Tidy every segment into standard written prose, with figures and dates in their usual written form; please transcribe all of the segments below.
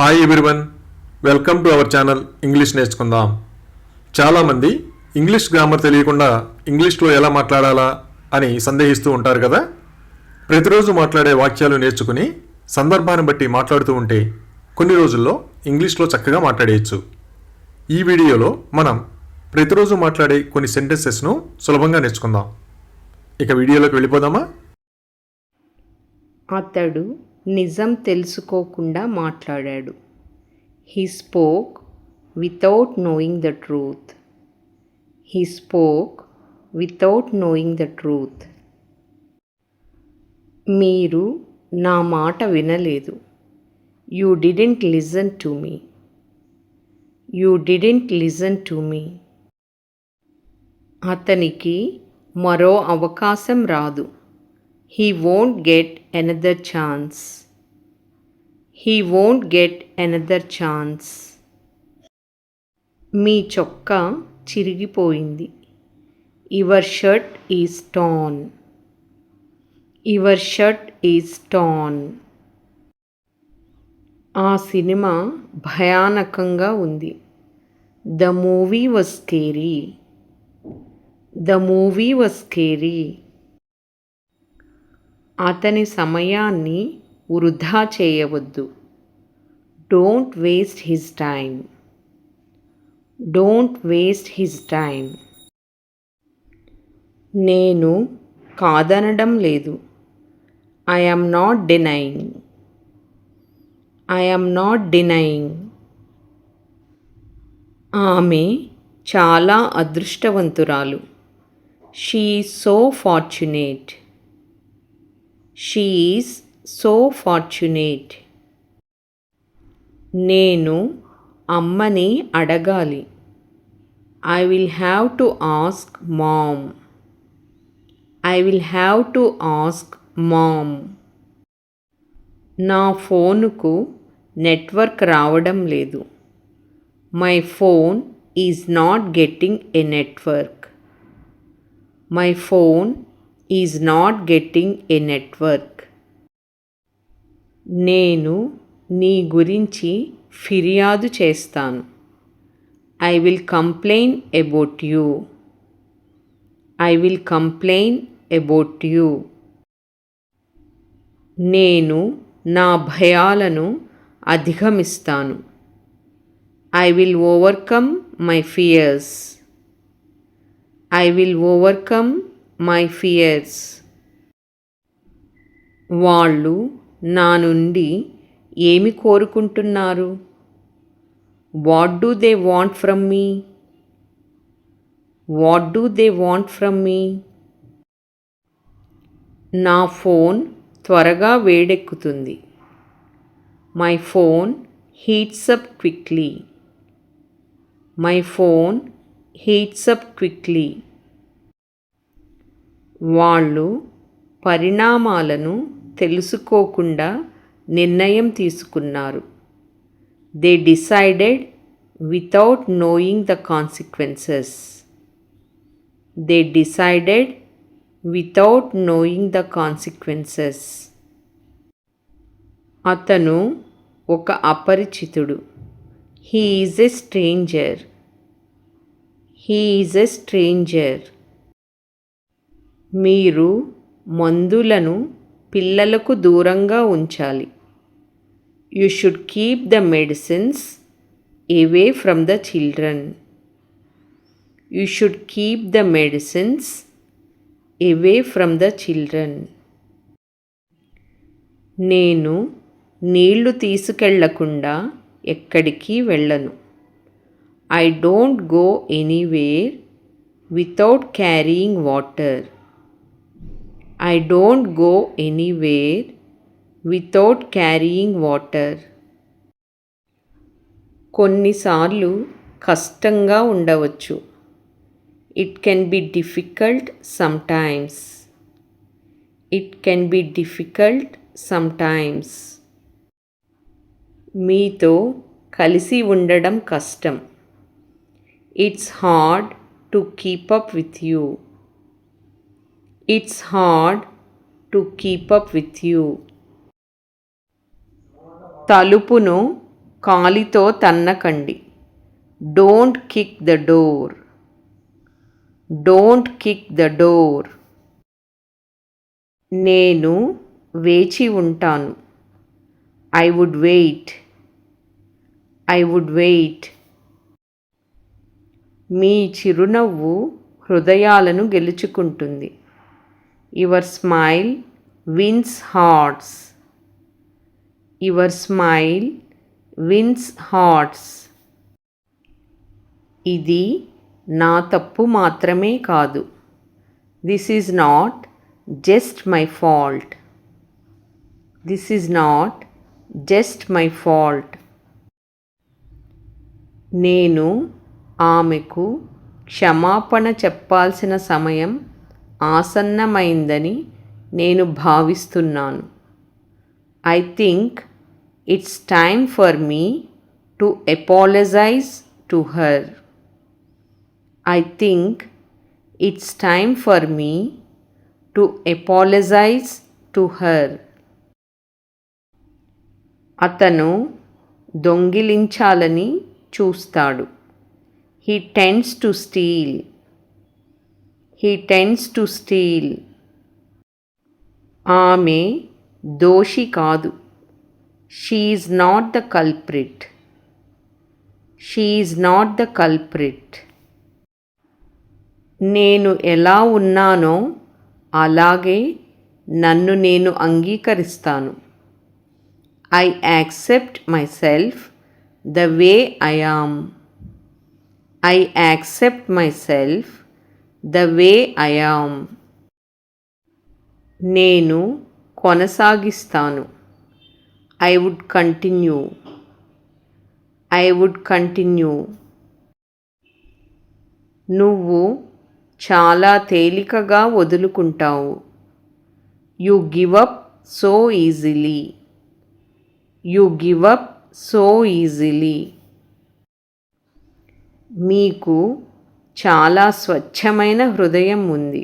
Hi everyone, welcome to our channel English నేర్చుకుందాం. చాలామంది English grammar తెలియకుండా ఇంగ్లీష్లో ఎలా మాట్లాడాలా అని సందేహిస్తూ ఉంటారు కదా. ప్రతిరోజు మాట్లాడే వాక్యాలు నేర్చుకుని సందర్భాన్ని బట్టి మాట్లాడుతూ ఉంటే కొన్ని రోజుల్లో ఇంగ్లీష్లో చక్కగా మాట్లాడేయచ్చు. ఈ వీడియోలో మనం ప్రతిరోజు మాట్లాడే కొన్ని సెంటెన్సెస్ను సులభంగా నేర్చుకుందాం. ఇక వీడియోలోకి వెళ్ళిపోదామా? అతడు నిజం తెలుసుకోకుండా మాట్లాడాడు. He spoke without knowing the truth. He spoke without knowing the truth. మీరు నా మాట వినలేదు. You didn't listen to me. You didn't listen to me. అతనికి మరో అవకాశం రాదు. He won't get another chance. He won't get another chance. మీ చొక్కా చిరిగిపోయింది. Your shirt is torn. Your shirt is torn. ఆ సినిమా భయానకంగా ఉంది. The movie was scary. The movie was scary. అతని సమయాన్ని వృధా చేయవద్దు. Don't waste his time. Don't waste his time. నేను కాదనడం లేదు. I am not denying. I am not denying. ఆమె చాలా అదృష్టవంతురాలు. She is so fortunate. She is so fortunate. నేను అమ్మని అడగాలి. I will have to ask mom. I will have to ask mom. నా ఫోనుకు నెట్వర్క్ రావడం లేదు. My phone is not getting a network. My phone is not getting a network. నేను నీ గురించి ఫిర్యాదు చేస్తాను. I will complain about you. I will complain about you. నేను నా భయాలను అధిగమిస్తాను. I will overcome my fears. I will overcome my fears. వాళ్ళు నా నుండి ఏమి కోరుకుంటున్నారు? What do they want from me? What do they want from me? నా phone త్వరగా వేడెక్కుతుంది. My phone heats up quickly. My phone heats up quickly. వాళ్ళు పరిణామాలను తెలుసుకోకుండా నిర్ణయం తీసుకున్నారు. They decided without knowing the consequences. They decided without knowing the consequences. అతను ఒక అపరిచితుడు. He is a stranger. He is a stranger. మీరు మందులను పిల్లలకు దూరంగా ఉంచాలి. You should keep the medicines away from the children. You should keep the medicines away from the children. నేను నీళ్లు తీసుకెళ్ళకుండా ఎక్కడికి వెళ్ళను. I don't go anywhere without carrying water. I don't go anywhere without carrying water. కొన్నిసార్లు కష్టంగా ఉండవచ్చు. It can be difficult sometimes. It can be difficult sometimes. మీతో కలిసి ఉండడం కష్టం. It's hard to keep up with you. It's hard to keep up with you. తలుపును కాలితో తన్నకండి. Don't kick the door. Don't kick the door. నేను వేచి ఉంటాను. I would wait. I would wait. మీ చిరునవ్వు హృదయాలను గెలుచుకుంటుంది. Your smile wins hearts. Your smile wins hearts. ఇది నా తప్పు మాత్రమే కాదు. This is not just my fault. This is not just my fault. నేను ఆమెకు క్షమాపణ చెప్పాల్సిన సమయం ఆసన్నమైందని నేను భావిస్తున్నాను. I think it's time for me to apologise to her. I think it's time for me to apologise to her. అతను దొంగిలించాలని చూస్తాడు. He tends to steal. He tends to steal. ఆమె దోషి కాదు. She is not the culprit. She is not the culprit. నేను ఎలా ఉన్నానో అలాగే నన్ను నేను అంగీకరిస్తాను. I accept myself the way I am. I accept myself the way I am. నేను కొనసాగిస్తాను. I would continue. I would continue. నువ్వు చాలా తేలికగా వదులుకుంటావు. You give up so easily. You give up so easily. మీకు చాలా స్వచ్ఛమైన హృదయం ఉంది.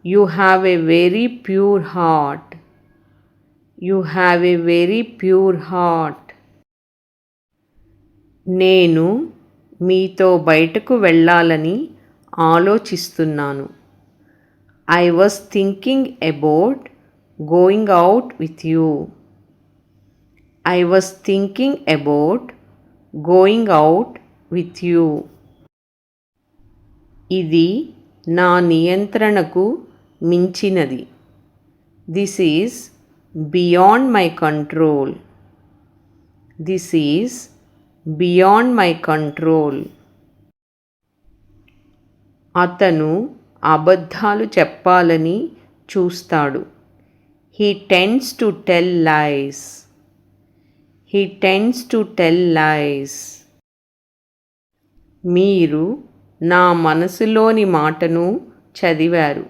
You have a very pure heart. You have a very pure heart. నేను మీతో బయటకు వెళ్ళాలని ఆలోచిస్తున్నాను. I was thinking about going out with you. I was thinking about going out with you. ఇది నా నియంత్రణకు మించినది. This is beyond my control. This is beyond my control. అతను అబద్ధాలు చెప్పాలని చూస్తాడు. He tends to tell lies. He tends to tell lies. మీరు నా మనసులోని మాటను చదివారు.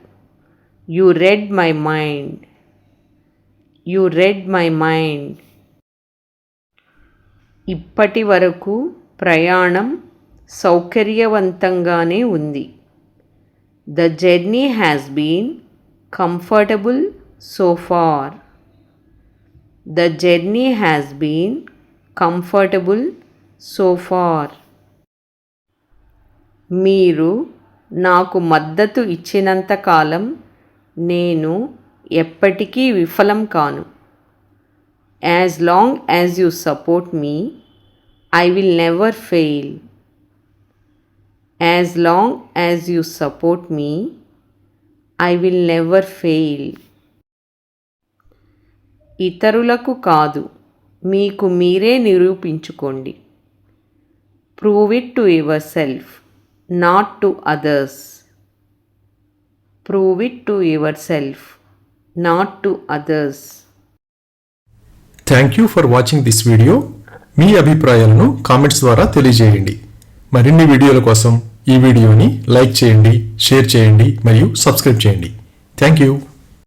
You read my mind. You read my mind. ఇప్పటి వరకు ప్రయాణం సౌకర్యవంతంగానే ఉంది. The journey has been comfortable so far. The journey has been comfortable so far. మీరు నాకు మద్దతు ఇచ్చినంత కాలం నేను ఎప్పటికీ విఫలం కాను. As long as you support me, I will never fail. As long as you support me, I will never fail. ఇతరులకు కాదు, మీకు మీరే నిరూపించుకోండి. Prove it to yourself, not to others. Prove it to yourself, not to others. Thank you for watching this video. మీ అభిప్రాయాలను comments ద్వారా తెలియజేయండి. మరిన్ని వీడియోల కోసం ఈ వీడియోని లైక్ చేయండి, షేర్ చేయండి మరియు సబ్స్క్రైబ్ చేయండి. Thank you.